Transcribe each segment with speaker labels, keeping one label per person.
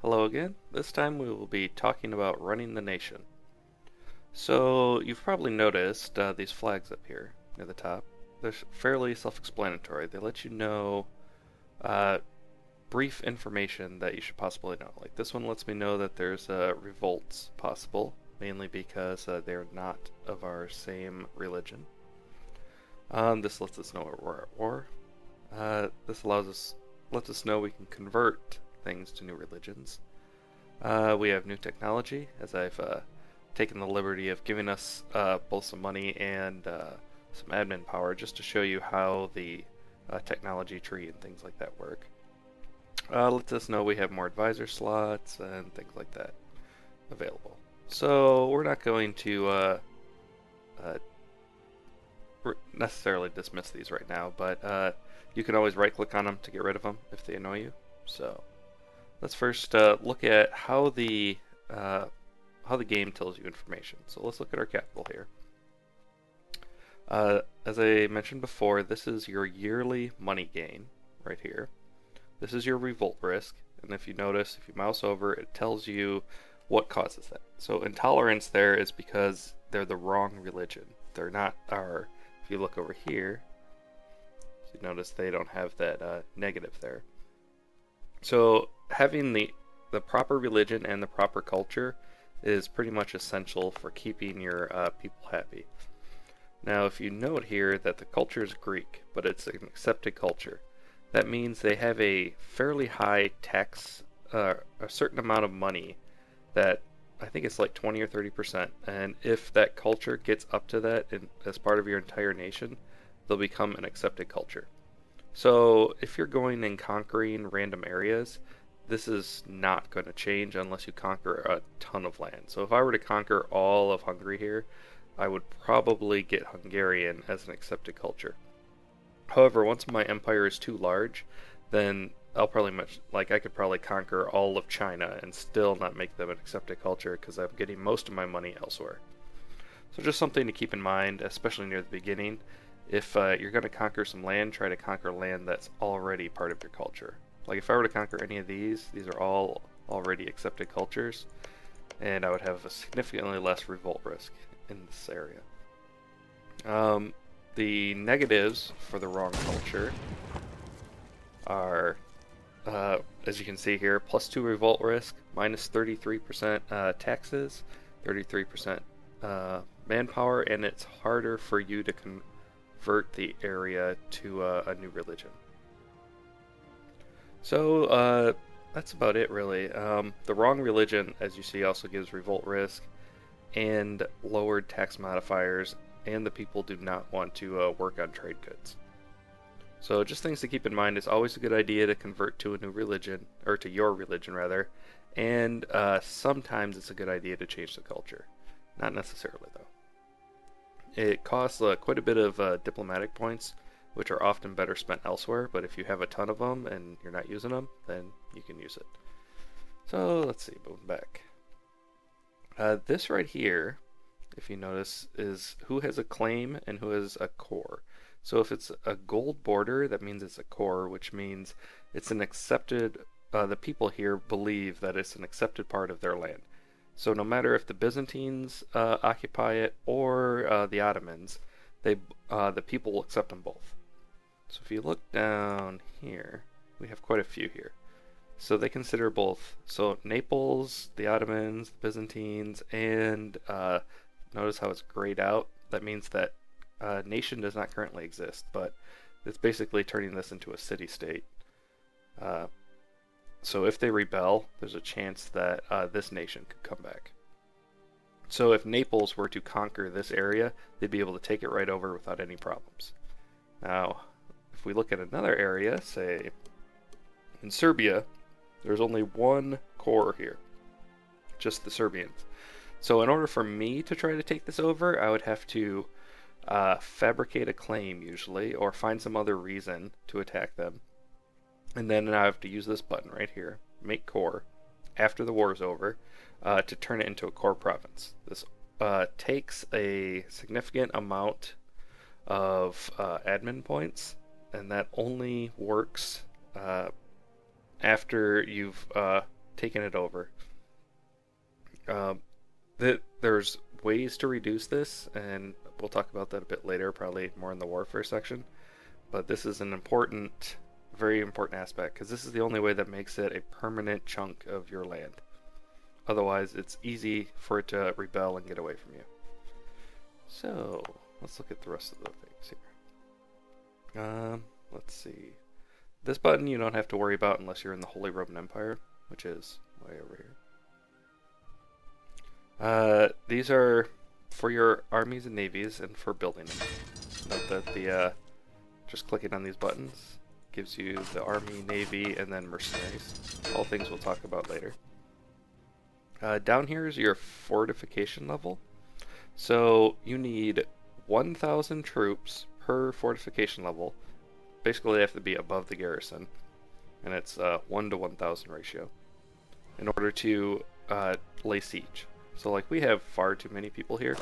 Speaker 1: Hello again. This time we will be talking about running the nation. So, you've probably noticed these flags up here near the top. They're fairly self-explanatory. They let you know uh, brief information that you should possibly know. Like this one lets me know that there's revolts possible, mainly because they're not of our same religion. This lets us know we're at war. This lets us know we can convert things to new religions. We have new technology, as I've taken the liberty of giving us both some money and some admin power just to show you how the technology tree and things like that work. Lets us know we have more advisor slots and things like that available. So we're not going to uh, necessarily dismiss these right now, but you can always right-click on them to get rid of them if they annoy you. So let's first look at how the game tells you information. So let's look at our capital here. As I mentioned before, this is your yearly money gain right here. This is your revolt risk, and if you notice, if you mouse over, it tells you what causes that. So intolerance there is because they're the wrong religion. They're not our. If you look over here, you notice they don't have that negative there. So having the proper religion and the proper culture is pretty much essential for keeping your people happy. Now, if you note here that the culture is Greek, but it's an accepted culture, that means they have a fairly high tax, a certain amount of money that I think it's like 20 or 30%, and if that culture gets up to that as part of your entire nation, they'll become an accepted culture. So if you're going and conquering random areas, this is not going to change unless you conquer a ton of land. So if I were to conquer all of Hungary here, I would probably get Hungarian as an accepted culture. However, once my empire is too large, then I could probably conquer all of China and still not make them an accepted culture because I'm getting most of my money elsewhere. So just something to keep in mind, especially near the beginning. If you're going to conquer some land, try to conquer land that's already part of your culture. Like if I were to conquer any of these are all already accepted cultures, and I would have a significantly less revolt risk in this area. The negatives for the wrong culture are, as you can see here, +2 revolt risk, minus 33% taxes, 33% manpower, and it's harder for you to convert the area to a new religion. So that's about it, really. The wrong religion, as you see, also gives revolt risk and lowered tax modifiers, and the people do not want to work on trade goods. So just things to keep in mind. It's always a good idea to convert to a new religion, or to your religion rather, and sometimes it's a good idea to change the culture. Not necessarily though. It costs quite a bit of diplomatic points, which are often better spent elsewhere, but if you have a ton of them and you're not using them, then you can use it. So let's see, moving back. This right here, if you notice, is who has a claim and who has a core. So if it's a gold border, that means it's a core, which means it's an accepted, the people here believe that it's an accepted part of their land. So no matter if the Byzantines occupy it or the Ottomans, the people will accept them both. So if you look down here, we have quite a few here. So they consider both. So Naples, the Ottomans, the Byzantines, and notice how it's grayed out. That means that nation does not currently exist, but it's basically turning this into a city-state. So if they rebel, there's a chance that this nation could come back. So if Naples were to conquer this area, they'd be able to take it right over without any problems. Now, if we look at another area, say in Serbia, there's only one core here, just the Serbians. So in order for me to try to take this over, I would have to fabricate a claim usually, or find some other reason to attack them. And then I have to use this button right here, make core, after the war is over, to turn it into a core province. This takes a significant amount of admin points, and that only works after you've taking it over. There's ways to reduce this, and we'll talk about that a bit later, probably more in the warfare section. But this is an important, very important aspect, because this is the only way that makes it a permanent chunk of your land. Otherwise, it's easy for it to rebel and get away from you. So, let's look at the rest of the things here. Let's see. This button you don't have to worry about unless you're in the Holy Roman Empire, which is way over here. These are for your armies and navies and for building them. Note that the just clicking on these buttons gives you the army, navy, and then mercenaries. All things we'll talk about later. Down here is your fortification level. So you need 1,000 troops per fortification level. Basically, they have to be above the garrison, and it's 1 to 1,000 ratio in order to lay siege. So like we have far too many people here.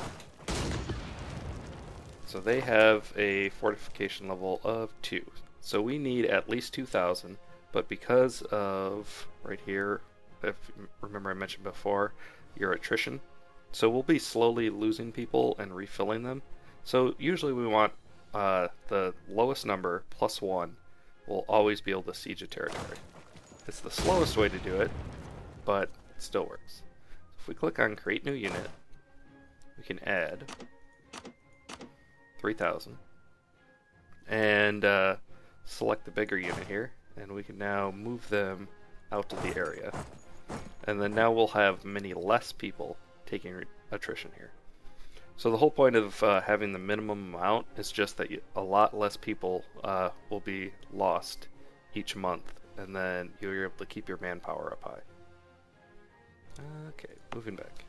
Speaker 1: So they have a fortification level of 2. So we need at least 2,000, but because of right here, if remember I mentioned before, your attrition. So we'll be slowly losing people and refilling them. So usually we want the lowest number plus 1 will always be able to siege a territory. It's the slowest way to do it, but it still works. If we click on create new unit, we can add 3,000 and select the bigger unit here, and we can now move them out to the area. And then now we'll have many less people taking attrition here. So the whole point of having the minimum amount is just that a lot less people will be lost each month, and then you're able to keep your manpower up high. Okay, moving back.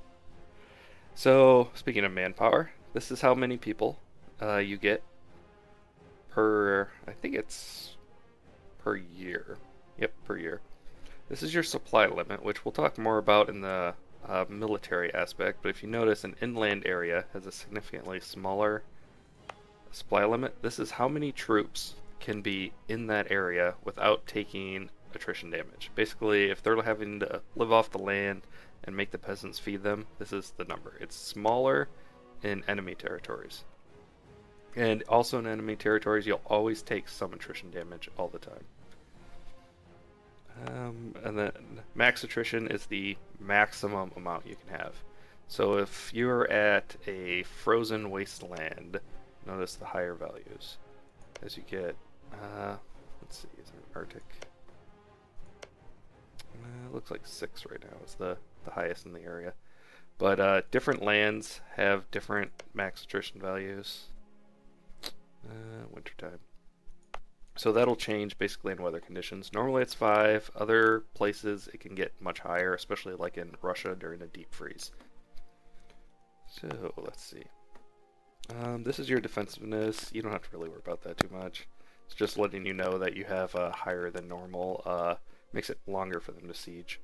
Speaker 1: So speaking of manpower, this is how many people you get per, I think it's per year. Yep, per year. This is your supply limit, which we'll talk more about in the military aspect, but if you notice, an inland area has a significantly smaller supply limit. This is how many troops can be in that area without taking attrition damage. Basically, if they're having to live off the land and make the peasants feed them, this is the number. It's smaller in enemy territories. And also in enemy territories, you'll always take some attrition damage all the time. And then max attrition is the maximum amount you can have. So if you're at a frozen wasteland, notice the higher values. As you get, let's see, is there an Arctic? It looks like 6 right now is the highest in the area. But different lands have different max attrition values. Wintertime. So that'll change basically in weather conditions. Normally it's 5. Other places it can get much higher, especially like in Russia during a deep freeze. So let's see. This is your defensiveness. You don't have to really worry about that too much. It's just letting you know that you have a higher than normal. Makes it longer for them to siege.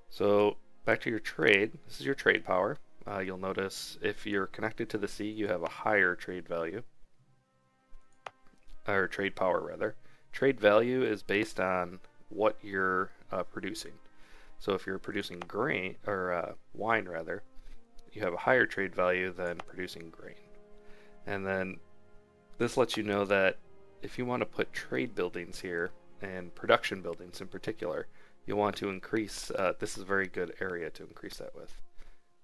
Speaker 1: So back to your trade. This is your trade power. You'll notice if you're connected to the sea, you have a higher trade value. Or trade power rather. Trade value is based on what you're producing. So if you're producing grain or wine rather, you have a higher trade value than producing grain. And then this lets you know that if you want to put trade buildings here and production buildings in particular, you want to increase. This is a very good area to increase that with.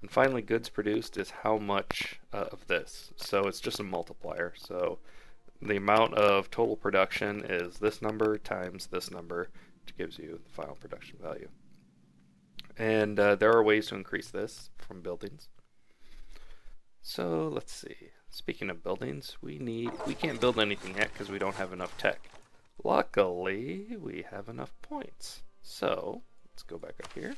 Speaker 1: And finally, goods produced is how much of this. So it's just a multiplier. So the amount of total production is this number times this number, which gives you the final production value. And there are ways to increase this from buildings. So let's see. Speaking of buildings, we can't build anything yet because we don't have enough tech. Luckily, we have enough points. So let's go back up here.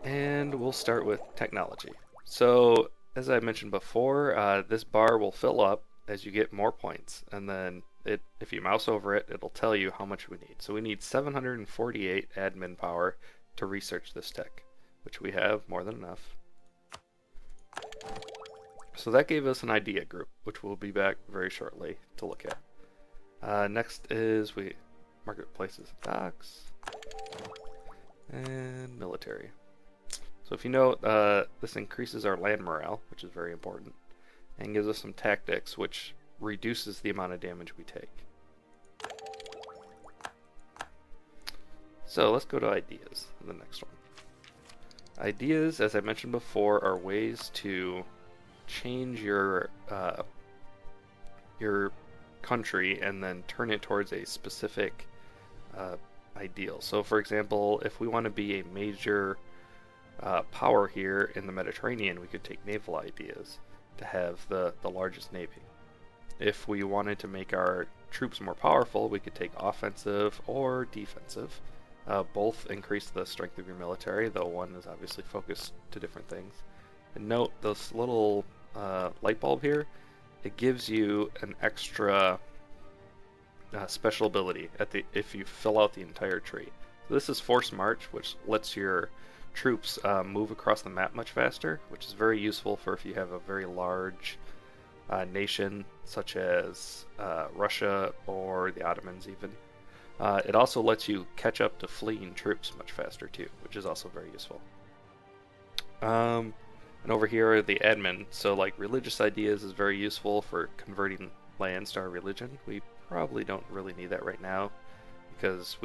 Speaker 1: And we'll start with technology. So as I mentioned before, this bar will fill up as you get more points, and then if you mouse over it, it'll tell you how much we need. So we need 748 admin power to research this tech, which we have more than enough. So that gave us an idea group, which we'll be back very shortly to look at. Next is marketplaces and docks. And military. So if you note, this increases our land morale, which is very important, and gives us some tactics, which reduces the amount of damage we take. So let's go to ideas, the next one. Ideas, as I mentioned before, are ways to change your country and then turn it towards a specific ideal. So for example, if we want to be a major power here in the Mediterranean, we could take naval ideas to have the largest navy. If we wanted to make our troops more powerful, we could take offensive or defensive. Both increase the strength of your military, though one is obviously focused to different things. And note this little light bulb here, it gives you an extra special ability if you fill out the entire tree. So this is Force March, which lets your troops move across the map much faster, which is very useful for if you have a very large nation such as Russia or the Ottomans even. It also lets you catch up to fleeing troops much faster too, which is also very useful. And over here are the admin. So like religious ideas is very useful for converting lands to our religion. We probably don't really need that right now because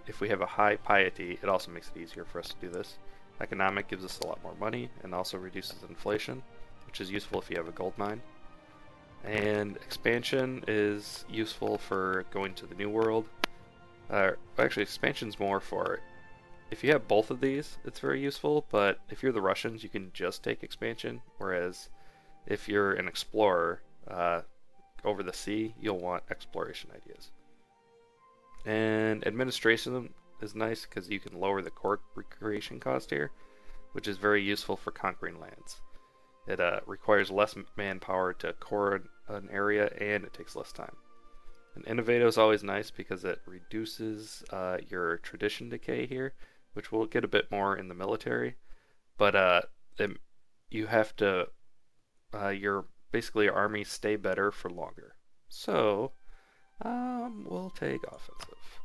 Speaker 1: if we have a high piety, it also makes it easier for us to do this. Economic gives us a lot more money and also reduces inflation, which is useful if you have a gold mine. And expansion is useful for going to the New World. Actually, expansion's more for if you have both of these, it's very useful, but if you're the Russians, you can just take expansion, whereas if you're an explorer over the sea, you'll want exploration ideas. And administration is nice because you can lower the core recreation cost here, which is very useful for conquering lands. It requires less manpower to core an area, and it takes less time. And innovative is always nice because it reduces your tradition decay here, which we'll get a bit more in the military. But you have to, basically your armies stay better for longer. So we'll take offensive.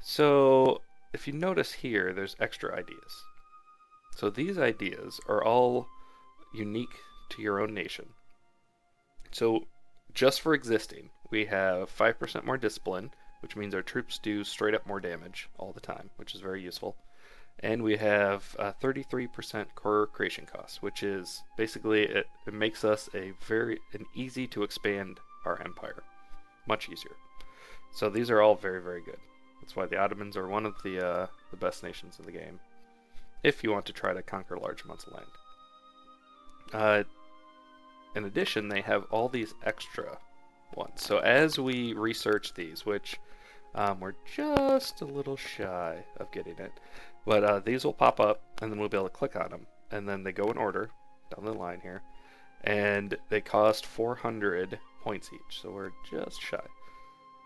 Speaker 1: So if you notice here, there's extra ideas. So these ideas are all unique to your own nation. So just for existing, we have 5% more discipline, which means our troops do straight up more damage all the time, which is very useful. And we have 33% core creation costs, which is basically it makes us an easy to expand our empire, much easier. So these are all very, very good. That's why the Ottomans are one of the best nations in the game, if you want to try to conquer large amounts of land. In addition, they have all these extra ones. So as we research these, which we're just a little shy of getting it, but these will pop up, and then we'll be able to click on them, and then they go in order down the line here, and they cost 400 points each, so we're just shy.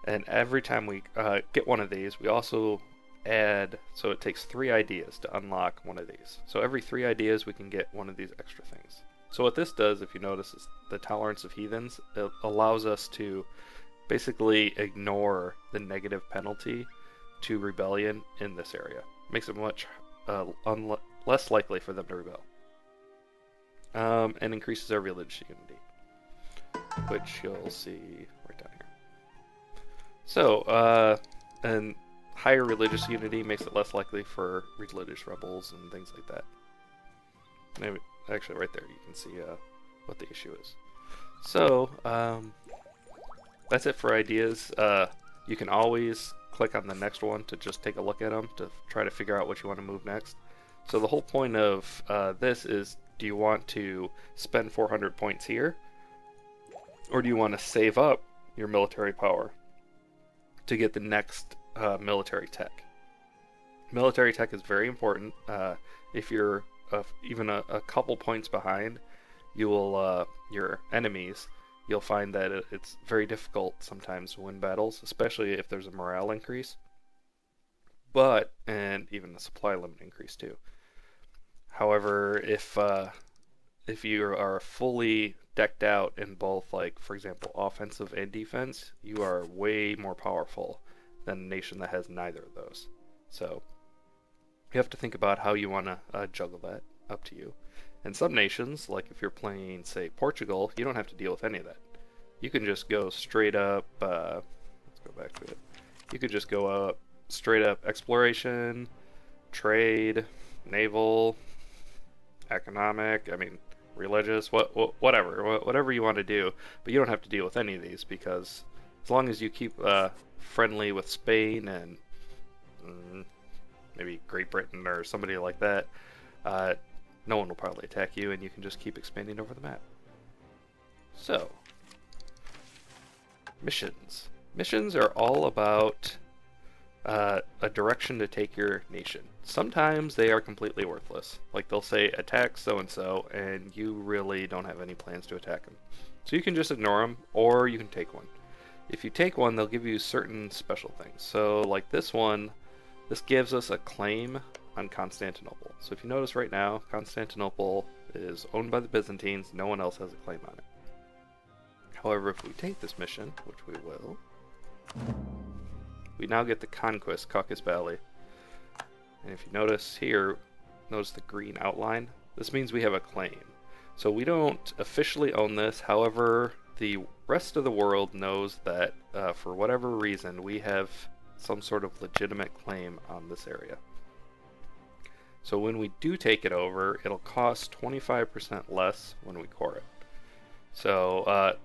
Speaker 1: And every time we get one of these, we also add, so it takes 3 ideas to unlock one of these. So every 3 ideas, we can get one of these extra things. So what this does, if you notice, is the tolerance of heathens. It allows us to basically ignore the negative penalty to rebellion in this area. Makes it much less likely for them to rebel. And increases our religious unity, which you'll see right down here. So, and higher religious unity makes it less likely for religious rebels and things like that. Maybe, actually, right there you can see what the issue is. So, that's it for ideas. You can always click on the next one to just take a look at them to try to figure out what you want to move next. So the whole point of this is, do you want to spend 400 points here, or do you want to save up your military power to get the next military tech? Military tech is very important. If you're even a couple points behind, you will your enemies, you'll find that it's very difficult sometimes to win battles, especially if there's a morale increase, and even a supply limit increase too. However, if you are fully decked out in both, like for example, offensive and defense, you are way more powerful than a nation that has neither of those. So you have to think about how you want to juggle that. Up to you. And some nations, like if you're playing, say, Portugal, you don't have to deal with any of that. You can just go straight up. Let's go back to it. You could just go up straight up exploration, trade, naval, economic. I mean, religious. Whatever you want to do. But you don't have to deal with any of these because as long as you keep friendly with Spain and maybe Great Britain or somebody like that, no one will probably attack you, and you can just keep expanding over the map. So, missions. Missions are all about a direction to take your nation. Sometimes they are completely worthless. Like they'll say, attack so-and-so, and you really don't have any plans to attack them. So you can just ignore them, or you can take one. If you take one, they'll give you certain special things. So like this one, this gives us a claim on Constantinople. So if you notice right now, Constantinople is owned by the Byzantines. No one else has a claim on it. However, if we take this mission, which we will, we now get the Conquest Caucasus Valley. And if you notice here, notice the green outline. This means we have a claim. So we don't officially own this. However, the rest of the world knows that for whatever reason, we have some sort of legitimate claim on this area. So when we do take it over, it'll cost 25% less when we core it. So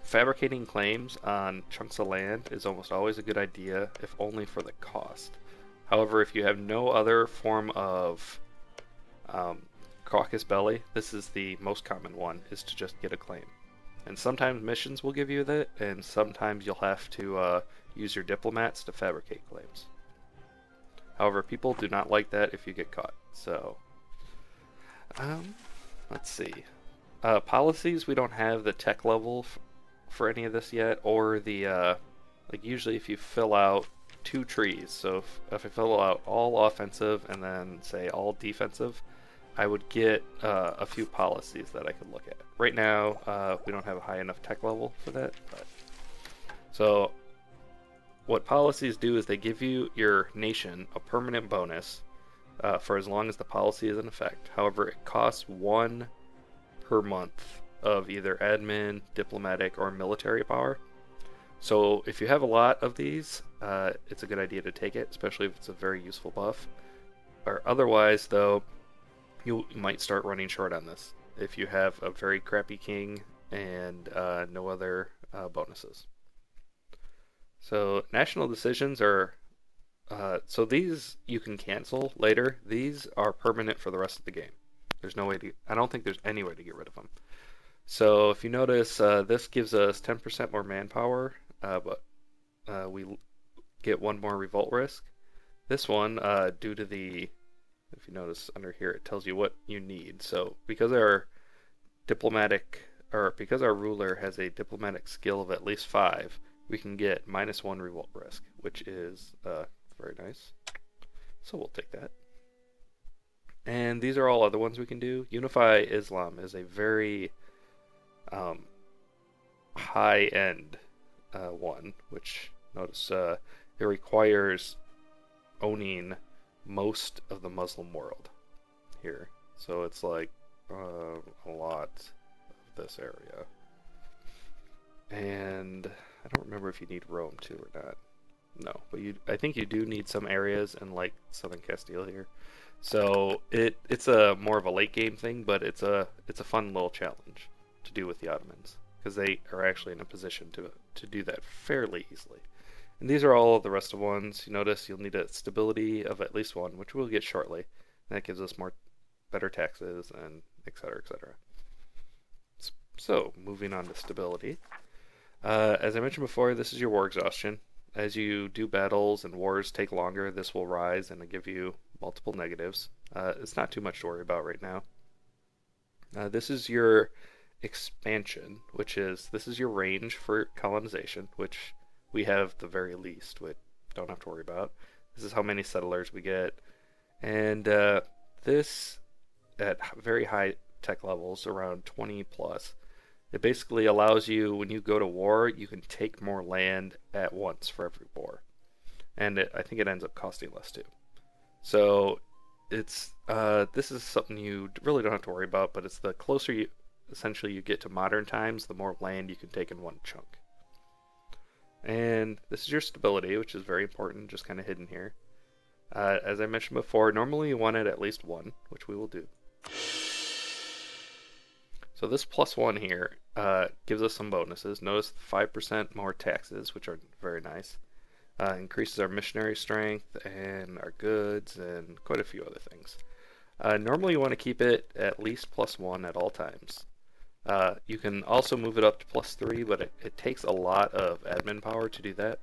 Speaker 1: fabricating claims on chunks of land is almost always a good idea, if only for the cost. However, if you have no other form of Caucasus Belly, this is the most common one, is to just get a claim. And sometimes missions will give you that, and sometimes you'll have to use your diplomats to fabricate claims. However, people do not like that if you get caught. So, let's see. Policies, we don't have the tech level for any of this yet, or the, like usually if you fill out 2 trees, so if I fill out all offensive and then say all defensive, I would get a few policies that I could look at. Right now, we don't have a high enough tech level for that. So what policies do is they give you your nation a permanent bonus for as long as the policy is in effect. However, it costs 1 per month of either admin, diplomatic, or military power. So if you have a lot of these, it's a good idea to take it, especially if it's a very useful buff. Or otherwise, though, you might start running short on this if you have a very crappy king and no other bonuses. So national decisions are, so these you can cancel later. These are permanent for the rest of the game. There's no way to, I don't think there's any way to get rid of them. So if you notice, this gives us 10% more manpower, but we get 1 more revolt risk. This one, due to the, if you notice under here, it tells you what you need. So because our diplomatic, or because our ruler has a diplomatic skill of at least 5, we can get -1 revolt risk, which is very nice. So we'll take that. And these are all other ones we can do. Unify Islam is a very high-end one, which notice it requires owning most of the Muslim world here. So it's like a lot of this area. And I don't remember if you need Rome too or not. No, but I think you do need some areas in like southern Castile here. So it's a more of a late game thing, but it's a fun little challenge to do with the Ottomans, because they are actually in a position to do that fairly easily. And these are all of the rest of ones. You notice you'll need a stability of at least 1, which we'll get shortly. And that gives us better taxes and etc. etc. So moving on to stability. As I mentioned before, this is your war exhaustion. As you do battles and wars take longer, this will rise and give you multiple negatives. It's not too much to worry about right now. This is your expansion, this is your range for colonization, which we have the very least, which don't have to worry about. This is how many settlers we get. And this, at very high tech levels, around 20 plus, it basically allows you, when you go to war, you can take more land at once for every war. and I think it ends up costing less too. So it's this is something you really don't have to worry about, but it's the closer you essentially you get to modern times, the more land you can take in one chunk. And this is your stability, which is very important, just kind of hidden here. As I mentioned before, normally you want it at least 1, which we will do. So this +1 here gives us some bonuses. Notice 5% more taxes, which are very nice. Increases our missionary strength and our goods and quite a few other things. Normally you want to keep it at least +1 at all times. You can also move it up to +3, but it takes a lot of admin power to do that.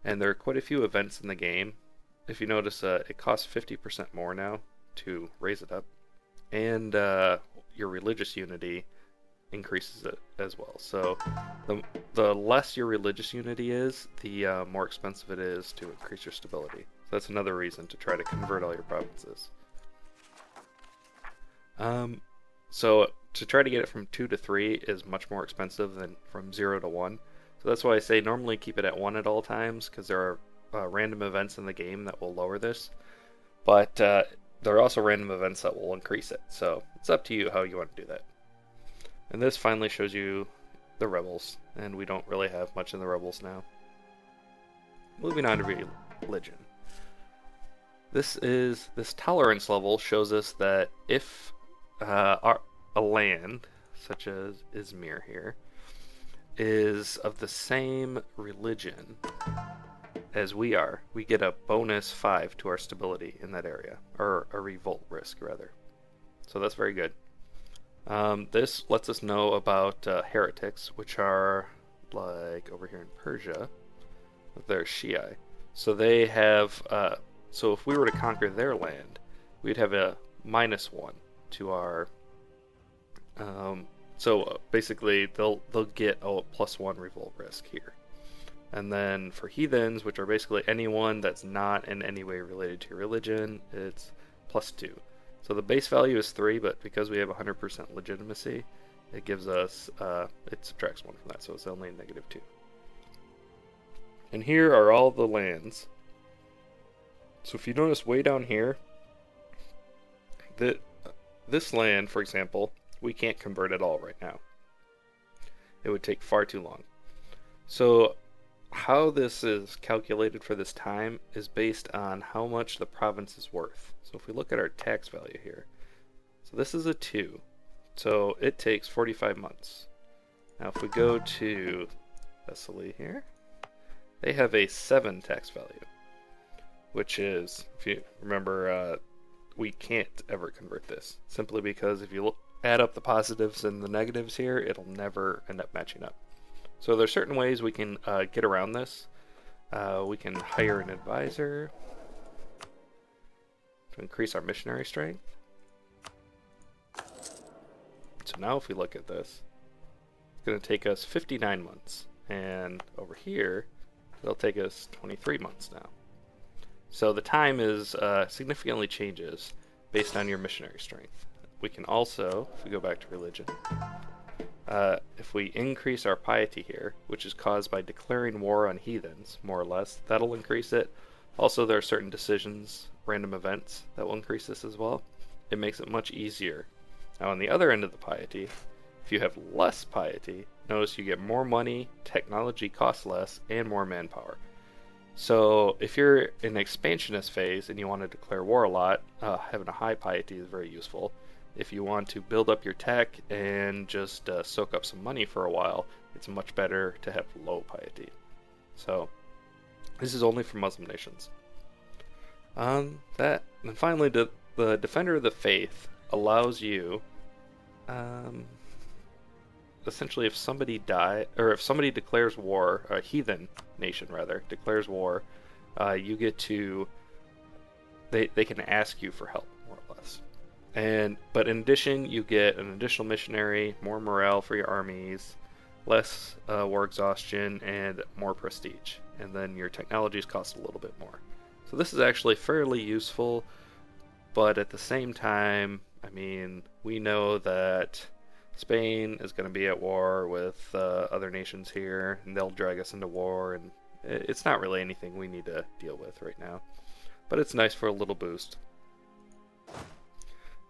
Speaker 1: And there are quite a few events in the game. If you notice, it costs 50% more now to raise it up. And your religious unity increases it as well. So the less your religious unity is, the more expensive it is to increase your stability. So that's another reason to try to convert all your provinces. So to try to get it from 2 to 3 is much more expensive than from 0 to 1. So that's why I say normally keep it at 1 at all times, because there are random events in the game that will lower this. But there are also random events that will increase it. So it's up to you how you want to do that. And this finally shows you the rebels, and we don't really have much in the rebels now. Moving on to religion. This tolerance level shows us that if a land, such as Izmir here, is of the same religion as we are, we get a bonus 5 to our stability in that area, or a revolt risk rather. So that's very good. This lets us know about heretics, which are like over here in Persia. They're Shiite. So they have. So if we were to conquer their land, we'd have a -1 to our. So basically, they'll get a +1 revolt risk here. And then for heathens, which are basically anyone that's not in any way related to your religion, it's +2. So the base value is 3, but because we have 100% legitimacy, it gives us, it subtracts 1 from that, so it's only -2. And here are all the lands. So if you notice way down here, this land, for example, we can't convert at all right now. It would take far too long. So how this is calculated for this time is based on how much the province is worth. So if we look at our tax value here, so this is a 2, so it takes 45 months. Now if we go to Thessaly here, they have a 7 tax value, which is, if you remember, we can't ever convert this, simply because if you add up the positives and the negatives here, it'll never end up matching up. So there's certain ways we can get around this. We can hire an advisor to increase our missionary strength. So now if we look at this, it's going to take us 59 months. And over here, it'll take us 23 months now. So the time is significantly changes based on your missionary strength. We can also, if we go back to religion, if we increase our piety here, which is caused by declaring war on heathens, more or less, that'll increase it. Also, there are certain decisions, random events, that will increase this as well. It makes it much easier. Now, on the other end of the piety, if you have less piety, notice you get more money, technology costs less, and more manpower. So, if you're in an expansionist phase and you want to declare war a lot, having a high piety is very useful. If you want to build up your tech and just soak up some money for a while, it's much better to have low piety. So, this is only for Muslim nations. And finally, the Defender of the Faith allows you, essentially, if somebody declares war, a heathen nation rather, declares war, you get to, they can ask you for help, more or less. But in addition, you get an additional missionary, more morale for your armies, less war exhaustion, and more prestige. And then your technologies cost a little bit more. So this is actually fairly useful, but at the same time, I mean, we know that Spain is going to be at war with other nations here, and they'll drag us into war, and It's not really anything we need to deal with right now, but it's nice for a little boost.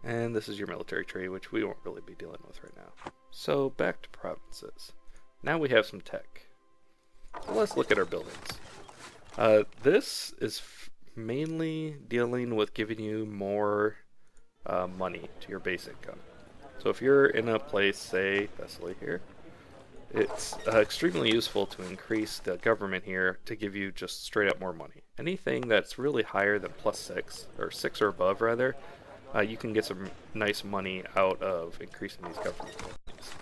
Speaker 1: And this is your military tree, which we won't really be dealing with right now. So back to provinces. Now we have some tech. So let's look at our buildings. This is mainly dealing with giving you more money to your base income. So if you're in a place, say Thessaly here, it's extremely useful to increase the government here to give you just straight up more money. Anything that's really higher than +6, or 6 or above rather, you can get some nice money out of increasing these government buildings.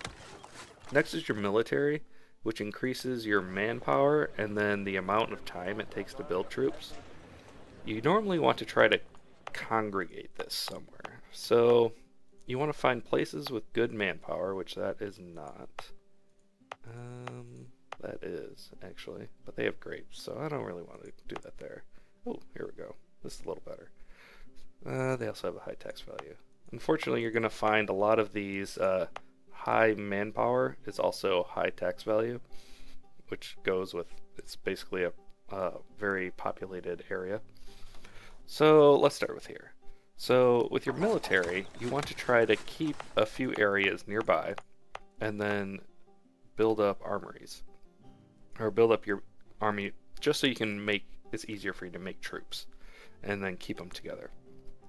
Speaker 1: Next is your military, which increases your manpower and then the amount of time it takes to build troops. You normally want to try to congregate this somewhere. So you want to find places with good manpower, which that is not. That is, actually. But they have grapes, so I don't really want to do that there. Oh, here we go. This is a little better. They also have a high tax value. Unfortunately, you're going to find a lot of these high manpower is also high tax value, which goes with, it's basically a very populated area. So let's start with here. So with your military, you want to try to keep a few areas nearby and then build up armories, or build up your army just so you can make it's easier for you to make troops and then keep them together.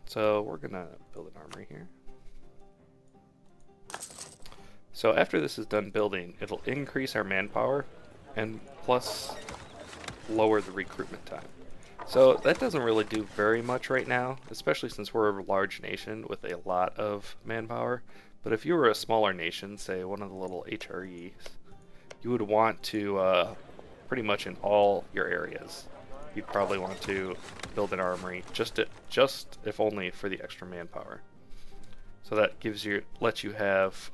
Speaker 1: So we're gonna build an armory here. So after this is done building, it'll increase our manpower and plus lower the recruitment time. So that doesn't really do very much right now, especially since we're a large nation with a lot of manpower. But if you were a smaller nation, say one of the little HREs, you would want to, pretty much in all your areas, you'd probably want to build an armory, just if only for the extra manpower. So that lets you have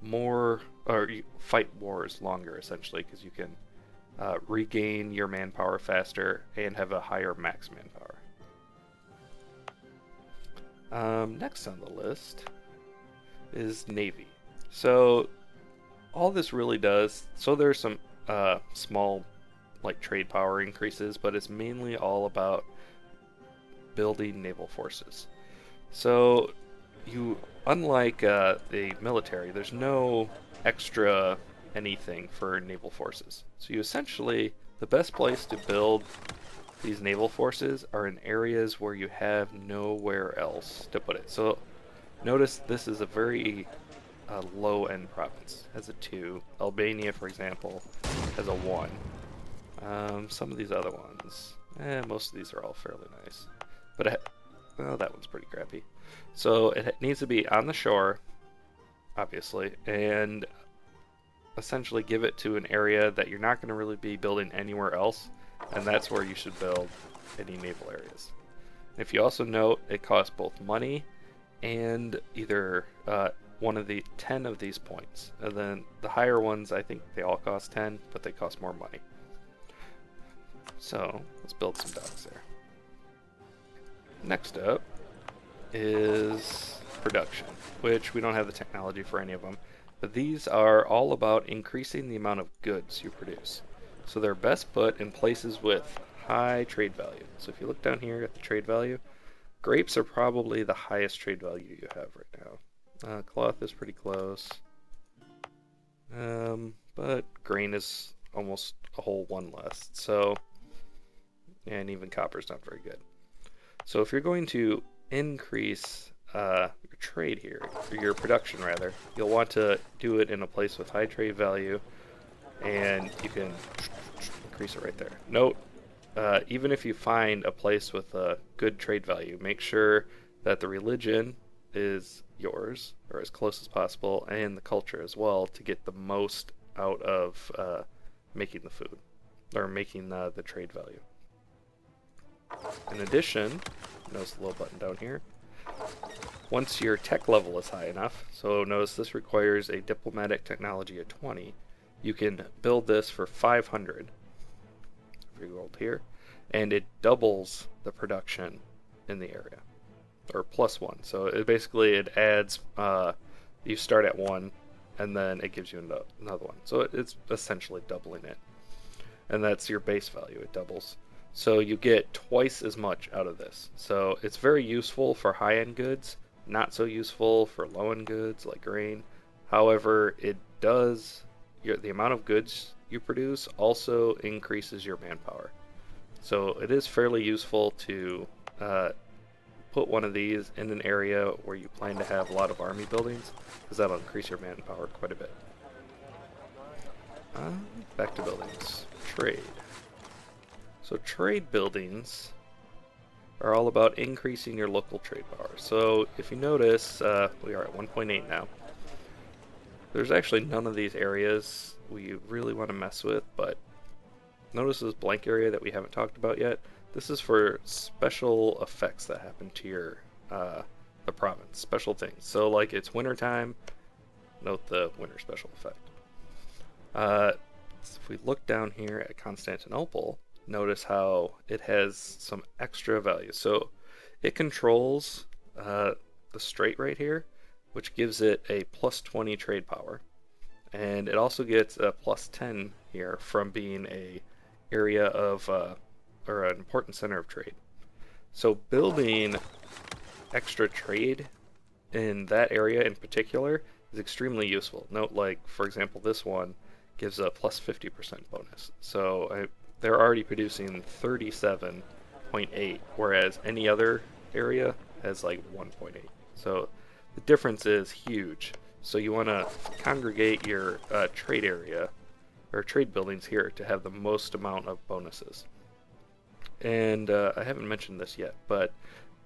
Speaker 1: more, or you fight wars longer, essentially, because you can regain your manpower faster and have a higher max manpower. Next on the list is Navy. So all this really does, so there's some small like trade power increases, but it's mainly all about building naval forces. So you, unlike the military, there's no extra anything for naval forces. So you essentially, the best place to build these naval forces are in areas where you have nowhere else to put it. So notice this is a very low-end province. Has a 2. Albania, for example, has a 1. Some of these other ones, most of these are all fairly nice. But well, that one's pretty crappy. So it needs to be on the shore, obviously, and essentially give it to an area that you're not going to really be building anywhere else, and that's where you should build any naval areas. If you also note, it costs both money and either one of the 10 of these points. And then the higher ones, I think they all cost 10, but they cost more money. So let's build some docks there. Next up is production, which we don't have the technology for any of them. But these are all about increasing the amount of goods you produce. So they're best put in places with high trade value. So if you look down here at the trade value, grapes are probably the highest trade value you have right now. Cloth is pretty close. But grain is almost a whole 1 less. So, and even copper's not very good. So if you're going to increase your trade here, or your production rather, you'll want to do it in a place with high trade value, and you can increase it right there. Note, even if you find a place with a good trade value, make sure that the religion is yours, or as close as possible, and the culture as well, to get the most out of making the food, or making the trade value. In addition, notice the little button down here, once your tech level is high enough, so notice this requires a diplomatic technology of 20, you can build this for 500, if you go up here, and it doubles the production in the area, or +1. So it adds, you start at 1, and then it gives you another one. So it's essentially doubling it. and that's your base value. It doubles. So you get twice as much out of this. So it's very useful for high-end goods, not so useful for low-end goods like grain. However, it does, the amount of goods you produce also increases your manpower. So it is fairly useful to put one of these in an area where you plan to have a lot of army buildings, because that'll increase your manpower quite a bit. Back to buildings. Trade. So trade buildings are all about increasing your local trade power. So if you notice, we are at 1.8 now. There's actually none of these areas we really want to mess with, but notice this blank area that we haven't talked about yet. This is for special effects that happen to your the province, special things. So like it's wintertime, note the winter special effect. If we look down here at Constantinople, notice how it has some extra value. So it controls the strait right here, which gives it a plus 20 trade power. And it also gets a plus 10 here from being a area of, or an important center of trade. So building extra trade in that area in particular is extremely useful. Note, like, for example, this one gives a plus 50% bonus. So they're already producing 37.8, whereas any other area has like 1.8. So the difference is huge. So you want to congregate your trade area or trade buildings here to have the most amount of bonuses. And I haven't mentioned this yet, but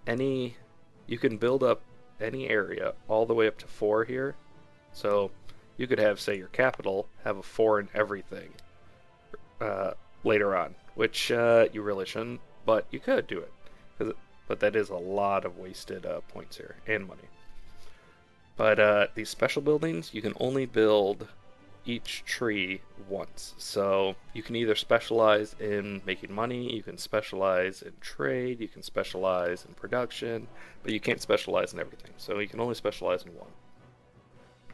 Speaker 1: you can build up any area all the way up to 4 here. So you could have, say, your capital have a 4 in everything later on, which you really shouldn't, but you could do it. But that is a lot of wasted points here and money. But these special buildings, you can only build each tree once. So you can either specialize in making money, you can specialize in trade, you can specialize in production, but you can't specialize in everything. So you can only specialize in one.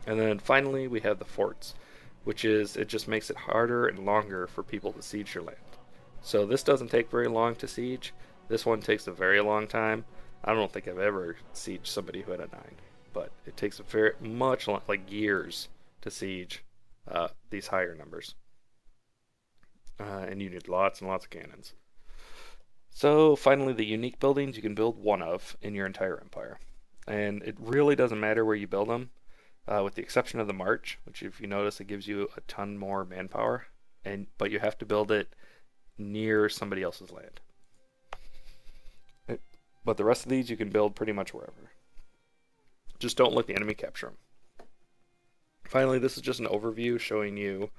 Speaker 1: And then finally we have the forts, which is, it just makes it harder and longer for people to siege your land. So this doesn't take very long to siege. This one takes a very long time. I don't think I've ever sieged somebody who had a 9, but it takes a very much like years to siege these higher numbers. And you need lots and lots of cannons. So finally, the unique buildings you can build one of in your entire empire. And it really doesn't matter where you build them, with the exception of the march, which if you notice it gives you a ton more manpower, but you have to build it near somebody else's land. But the rest of these you can build pretty much wherever. Just don't let the enemy capture them. Finally, this is just an overview showing you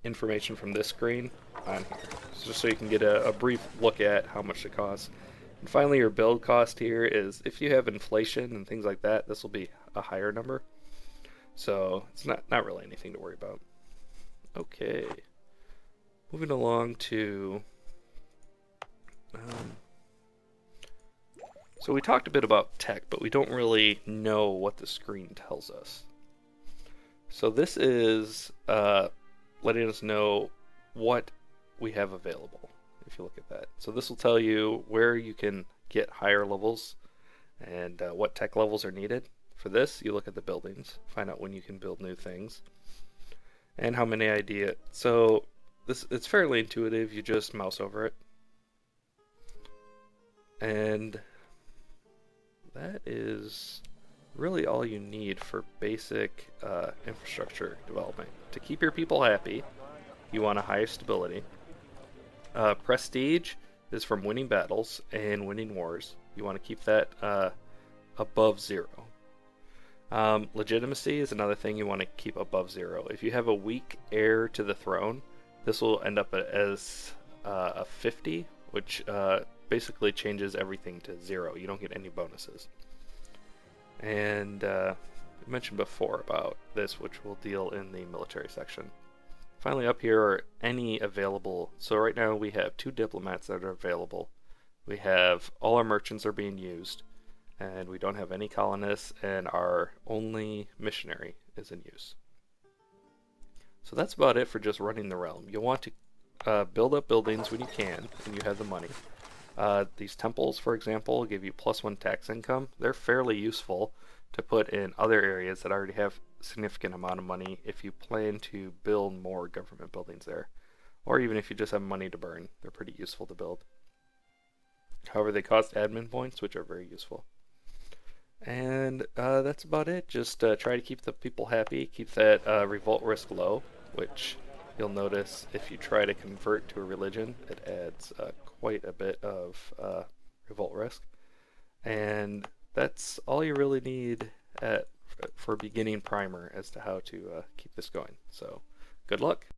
Speaker 1: information from this screen on here, just so you can get a brief look at how much it costs. And finally, your build cost here is, if you have inflation and things like that, this will be a higher number. So it's not really anything to worry about. Okay, moving along to... So we talked a bit about tech, but we don't really know what the screen tells us. So this is letting us know what we have available, if you look at that. So this will tell you where you can get higher levels and what tech levels are needed. For this, you look at the buildings, find out when you can build new things, and how many ideas. So it's fairly intuitive. You just mouse over it. And that is really all you need for basic infrastructure development. To keep your people happy, you want a higher stability. Prestige is from winning battles and winning wars. You want to keep that above 0. Legitimacy is another thing you want to keep above 0. If you have a weak heir to the throne, this will end up as a 50, which basically changes everything to 0. You don't get any bonuses. And I mentioned before about this, which we'll deal in the military section. Finally, up here are any available. So right now we have 2 diplomats that are available. We have all our merchants are being used, and we don't have any colonists, and our only missionary is in use. So that's about it for just running the realm. You'll want to build up buildings when you can and you have the money. These temples, for example, give you +1 tax income. They're fairly useful to put in other areas that already have significant amount of money if you plan to build more government buildings there. Or even if you just have money to burn, they're pretty useful to build. However, they cost admin points, which are very useful. And that's about it. Just try to keep the people happy, keep that revolt risk low, which you'll notice if you try to convert to a religion, it adds quite a bit of revolt risk. And that's all you really need for beginning primer as to how to keep this going. So good luck.